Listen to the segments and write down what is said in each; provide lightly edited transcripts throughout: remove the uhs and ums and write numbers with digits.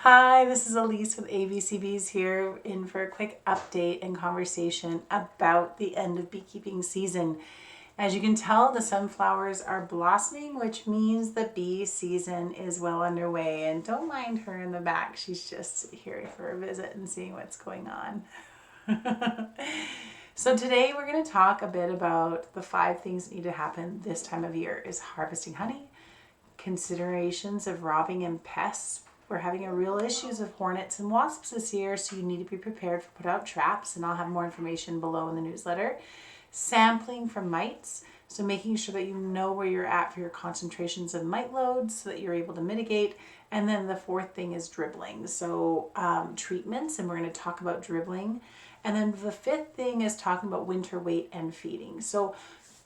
Hi, this is Elise with ABCBs here in for a quick update and conversation about the end of beekeeping season. As you can tell, the sunflowers are blossoming, which means the bee season is well underway. And don't mind her in the back. She's just here for a visit and seeing what's going on. So today we're going to talk a bit about the 5 things that need to happen this time of year is harvesting honey, considerations of robbing and pests. We're having a real issues of hornets and wasps this year, so you need to be prepared for put out traps, and I'll have more information below in the newsletter. Sampling for mites, so making sure that you know where you're at for your concentrations of mite loads so that you're able to mitigate. And then the 4th thing is dribbling, so treatments, and we're going to talk about dribbling. And then the 5th thing is talking about winter weight and feeding. So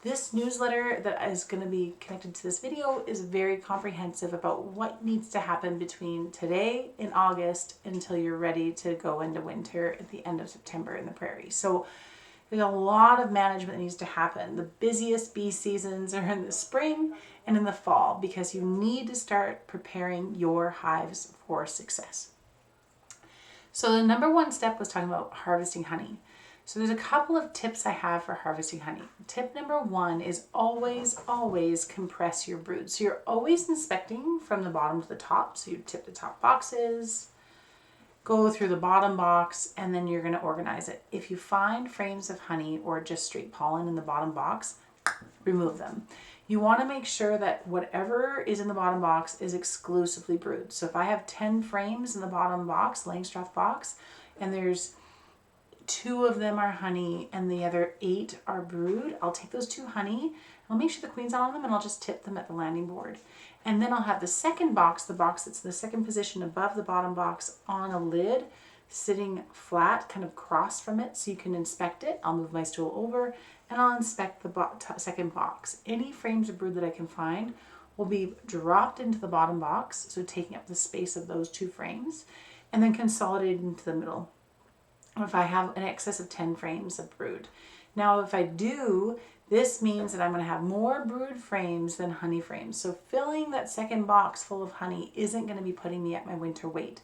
this newsletter that is going to be connected to this video is very comprehensive about what needs to happen between today in August until you're ready to go into winter at the end of September in the prairie. So there's a lot of management that needs to happen. The busiest bee seasons are in the spring and in the fall because you need to start preparing your hives for success. So the number 1 step was talking about harvesting honey. So there's a couple of tips I have for harvesting honey. Tip number 1 is always compress your brood. So you're always inspecting from the bottom to the top. So you tip the top boxes, go through the bottom box, and then you're going to organize it. If you find frames of honey or just straight pollen in the bottom box, remove them. You want to make sure that whatever is in the bottom box is exclusively brood. So if I have 10 frames in the bottom box, Langstroth box, and there's 2 of them are honey and the other 8 are brood, I'll take those 2 honey, I'll make sure the queen's on them, and I'll just tip them at the landing board. And then I'll have the second box, the box that's in the second position above the bottom box, on a lid, sitting flat, kind of cross from it so you can inspect it. I'll move my stool over and I'll inspect the second box. Any frames of brood that I can find will be dropped into the bottom box, so taking up the space of those 2 frames, and then consolidated into the middle if I have an excess of 10 frames of brood. Now if I do, this means that I'm going to have more brood frames than honey frames. So filling that second box full of honey isn't going to be putting me at my winter weight.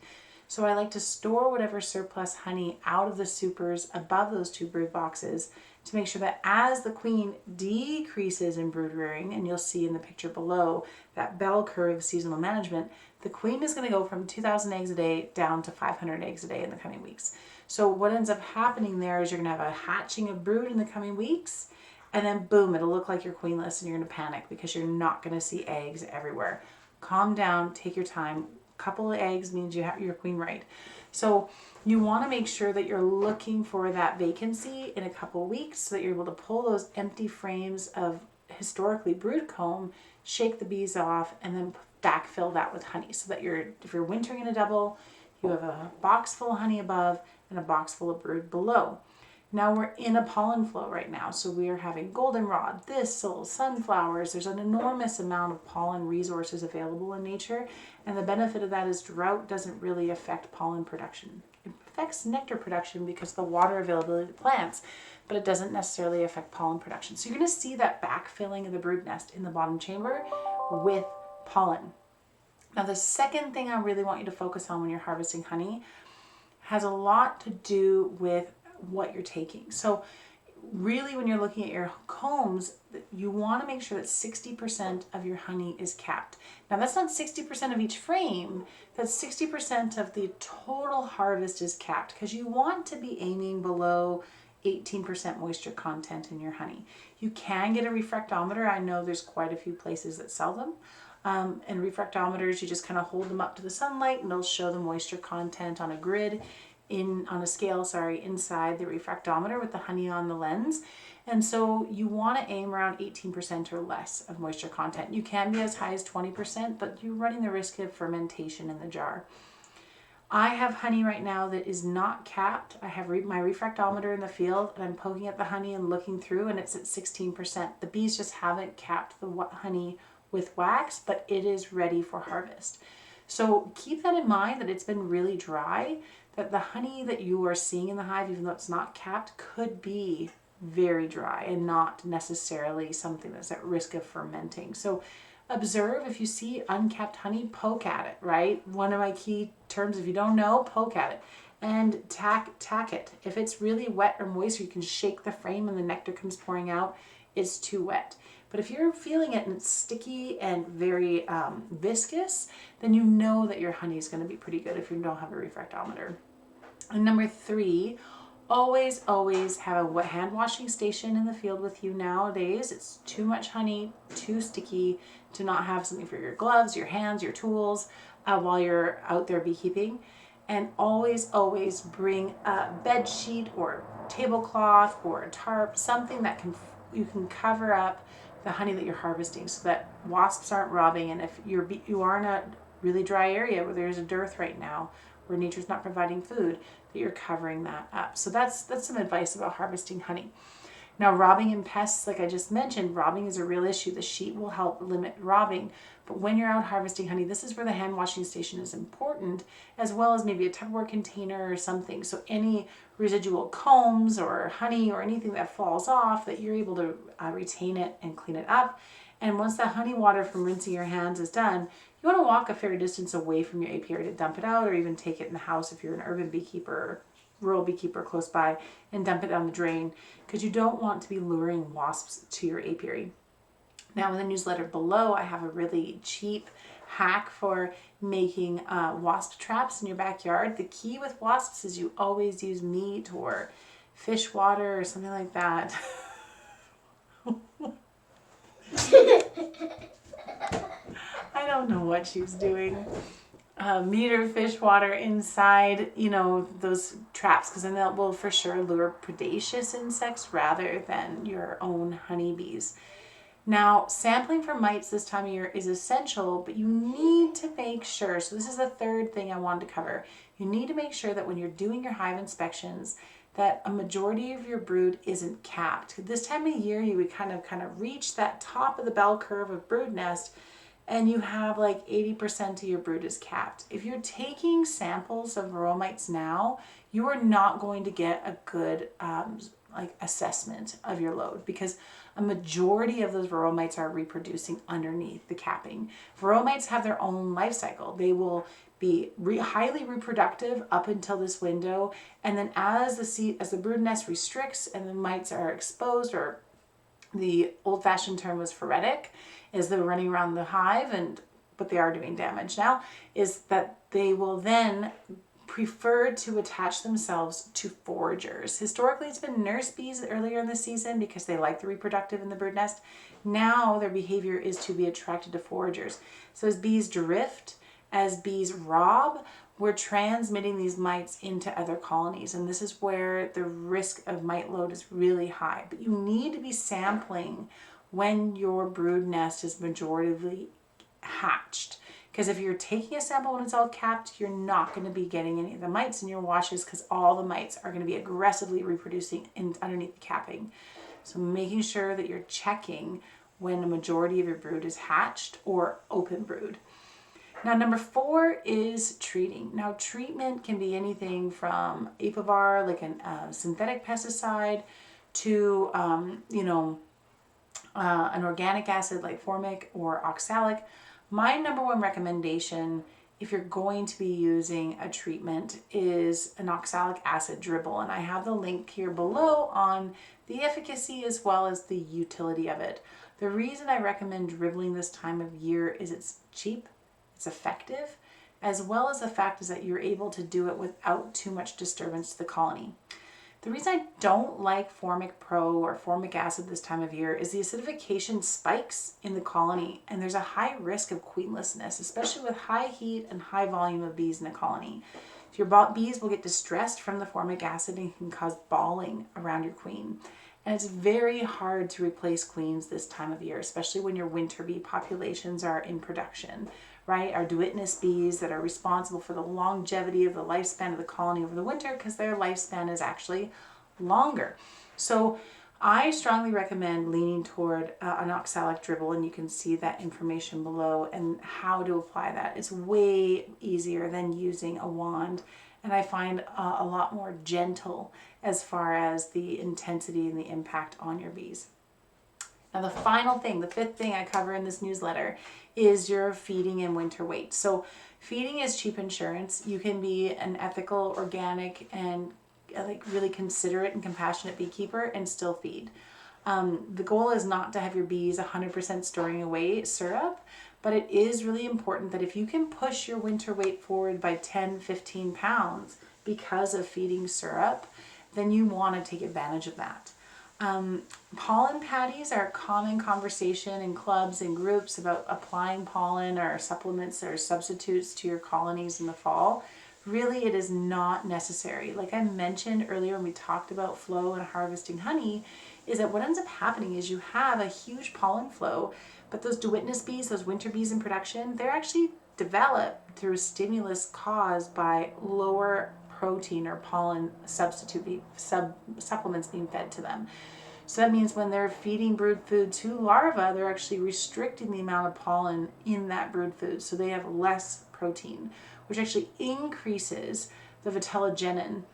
So I like to store whatever surplus honey out of the supers above those 2 brood boxes to make sure that as the queen decreases in brood rearing, and you'll see in the picture below that bell curve of seasonal management, the queen is going to go from 2,000 eggs a day down to 500 eggs a day in the coming weeks. So what ends up happening there is you're going to have a hatching of brood in the coming weeks, and then boom, it'll look like you're queenless and you're going to panic because you're not going to see eggs everywhere. Calm down, take your time. A couple of eggs means you have your queen right. So you want to make sure that you're looking for that vacancy in a couple of weeks so that you're able to pull those empty frames of historically brood comb, shake the bees off, and then backfill that with honey so that if you're wintering in a double, you have a box full of honey above and a box full of brood below. Now we're in a pollen flow right now, so we are having goldenrod, thistle, sunflowers. There's an enormous amount of pollen resources available in nature, and the benefit of that is drought doesn't really affect pollen production. It affects nectar production because of the water availability of the plants, but it doesn't necessarily affect pollen production. So you're going to see that backfilling of the brood nest in the bottom chamber with pollen. Now the second thing I really want you to focus on when you're harvesting honey has a lot to do with what you're taking. So really when you're looking at your combs, you want to make sure that 60% of your honey is capped. Now that's not 60% of each frame, that's 60% of the total harvest is capped because you want to be aiming below 18% moisture content in your honey. You can get a refractometer. I know there's quite a few places that sell them. And refractometers, you just kind of hold them up to the sunlight and it'll show the moisture content on a grid on a scale, inside the refractometer with the honey on the lens. And so you want to aim around 18% or less of moisture content. You can be as high as 20%, but you're running the risk of fermentation in the jar. I have honey right now that is not capped. I have my refractometer in the field and I'm poking at the honey and looking through and it's at 16%. The bees just haven't capped the honey with wax, but it is ready for harvest. So keep that in mind that it's been really dry, that the honey that you are seeing in the hive, even though it's not capped, could be very dry and not necessarily something that's at risk of fermenting. So observe. If you see uncapped honey, poke at it, right? One of my key terms, if you don't know, poke at it. And tack it. If it's really wet or moist, or you can shake the frame and the nectar comes pouring out, it's too wet. But if you're feeling it and it's sticky and very viscous, then you know that your honey is going to be pretty good if you don't have a refractometer. And number 3, always have a hand washing station in the field with you nowadays. It's too much honey, too sticky to not have something for your gloves, your hands, your tools while you're out there beekeeping. And always bring a bed sheet or tablecloth or a tarp, something that you can cover up the honey that you're harvesting so that wasps aren't robbing. And if you are in a really dry area where there's a dearth right now, where nature's not providing food, that you're covering that up. So that's some advice about harvesting honey. Now, robbing and pests, like I just mentioned, robbing is a real issue. The sheet will help limit robbing. But when you're out harvesting honey, this is where the hand washing station is important, as well as maybe a Tupperware container or something. So any residual combs or honey or anything that falls off, that you're able to retain it and clean it up. And once the honey water from rinsing your hands is done, you want to walk a fair distance away from your apiary to dump it out, or even take it in the house if you're an urban beekeeper or rural beekeeper close by, and dump it down the drain, because you don't want to be luring wasps to your apiary. Now, in the newsletter below, I have a really cheap hack for making wasp traps in your backyard. The key with wasps is you always use meat or fish water or something like that. I don't know what she's doing. Meat or fish water inside, those traps, because then that will for sure lure predaceous insects rather than your own honeybees. Now, sampling for mites this time of year is essential, but you need to make sure, so this is the third thing I wanted to cover, you need to make sure that when you're doing your hive inspections, that a majority of your brood isn't capped. This time of year, you would kind of reach that top of the bell curve of brood nest, and you have like 80% of your brood is capped. If you're taking samples of varroa mites now, you are not going to get a good assessment of your load, because a majority of those varroa mites are reproducing underneath the capping. Varroa mites have their own life cycle. They will be highly reproductive up until this window, and then as the brood nest restricts and the mites are exposed, or the old-fashioned term was phoretic, is they're running around the hive, and what they are doing damage now is that they will then prefer to attach themselves to foragers. Historically, it's been nurse bees earlier in the season because they like the reproductive in the brood nest. Now their behavior is to be attracted to foragers. So as bees drift, as bees rob, we're transmitting these mites into other colonies, and this is where the risk of mite load is really high. But you need to be sampling when your brood nest is majoritively hatched, because if you're taking a sample when it's all capped, you're not going to be getting any of the mites in your washes, because all the mites are going to be aggressively reproducing underneath the capping. So making sure that you're checking when a majority of your brood is hatched or open brood. Now, number 4 is treating. Now, treatment can be anything from Apivar, like a synthetic pesticide, to an organic acid like formic or oxalic. My number 1 recommendation, if you're going to be using a treatment, is an oxalic acid dribble. And I have the link here below on the efficacy as well as the utility of it. The reason I recommend dribbling this time of year is it's cheap, it's effective, as well as the fact is that you're able to do it without too much disturbance to the colony. The reason I don't like Formic Pro or formic acid this time of year is the acidification spikes in the colony, and there's a high risk of queenlessness, especially with high heat and high volume of bees in a colony. So your bees will get distressed from the formic acid and can cause balling around your queen. And it's very hard to replace queens this time of year, especially when your winter bee populations are in production, right? Our duodenous bees that are responsible for the longevity of the lifespan of the colony over the winter, because their lifespan is actually longer. So I strongly recommend leaning toward an oxalic dribble, and you can see that information below and how to apply that. It's way easier than using a wand, and I find a lot more gentle as far as the intensity and the impact on your bees. Now the final thing, the fifth thing I cover in this newsletter is your feeding and winter weight. So feeding is cheap insurance. You can be an ethical, organic, and like really considerate and compassionate beekeeper and still feed. The goal is not to have your bees 100% storing away syrup, but it is really important that if you can push your winter weight forward by 10, 15 pounds because of feeding syrup, then you want to take advantage of that. Pollen patties are a common conversation in clubs and groups about applying pollen or supplements or substitutes to your colonies in the fall. Really, it is not necessary. Like I mentioned earlier when we talked about flow and harvesting honey, is that what ends up happening is you have a huge pollen flow, but those DeWitness bees, those winter bees in production, they're actually developed through a stimulus caused by lower protein or pollen supplements being fed to them. So that means when they're feeding brood food to larvae, they're actually restricting the amount of pollen in that brood food. So they have less protein, which actually increases the vitellogenin,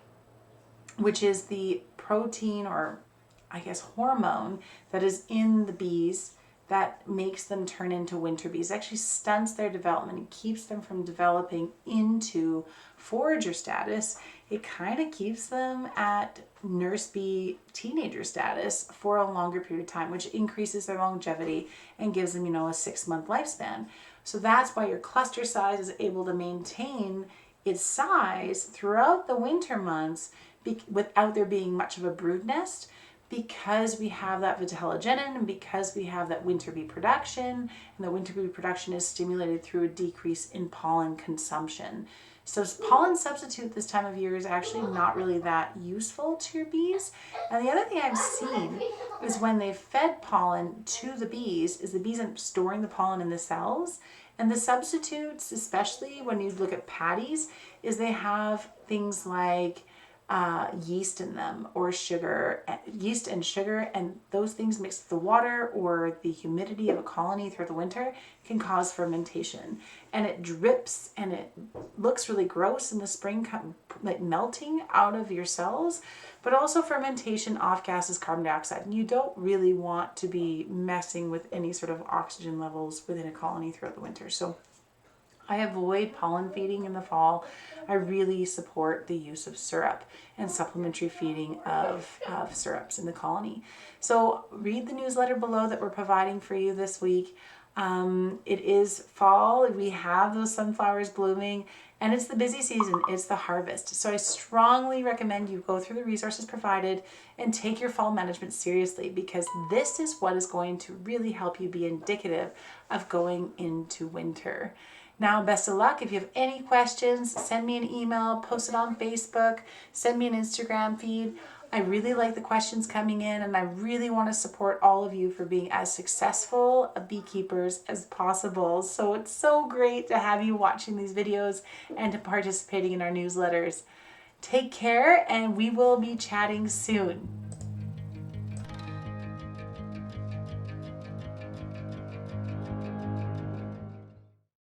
which is the protein or I guess hormone that is in the bees that makes them turn into winter bees. It actually stunts their development and keeps them from developing into forager status. It kind of keeps them at nurse bee teenager status for a longer period of time, which increases their longevity and gives them, a 6-month lifespan. So that's why your cluster size is able to maintain its size throughout the winter months without there being much of a brood nest, because we have that vitellogenin and because we have that winter bee production, and the winter bee production is stimulated through a decrease in pollen consumption. So pollen substitute this time of year is actually not really that useful to your bees. And the other thing I've seen is when they've fed pollen to the bees, is the bees end up storing the pollen in the cells. And the substitutes, especially when you look at patties, is they have things like yeast in them, or yeast and sugar, and those things mixed with the water or the humidity of a colony throughout the winter can cause fermentation, and it drips and it looks really gross in the spring, like melting out of your cells. But also fermentation off gases carbon dioxide, and you don't really want to be messing with any sort of oxygen levels within a colony throughout the winter. So I avoid pollen feeding in the fall. I really support the use of syrup and supplementary feeding of syrups in the colony. So read the newsletter below that we're providing for you this week. It is fall. We have those sunflowers blooming, and it's the busy season. It's the harvest. So I strongly recommend you go through the resources provided and take your fall management seriously, because this is what is going to really help you be indicative of going into winter. Now, best of luck. If you have any questions, send me an email, post it on Facebook, send me an Instagram feed. I really like the questions coming in, and I really want to support all of you for being as successful beekeepers as possible. So it's so great to have you watching these videos and to participating in our newsletters. Take care, and we will be chatting soon.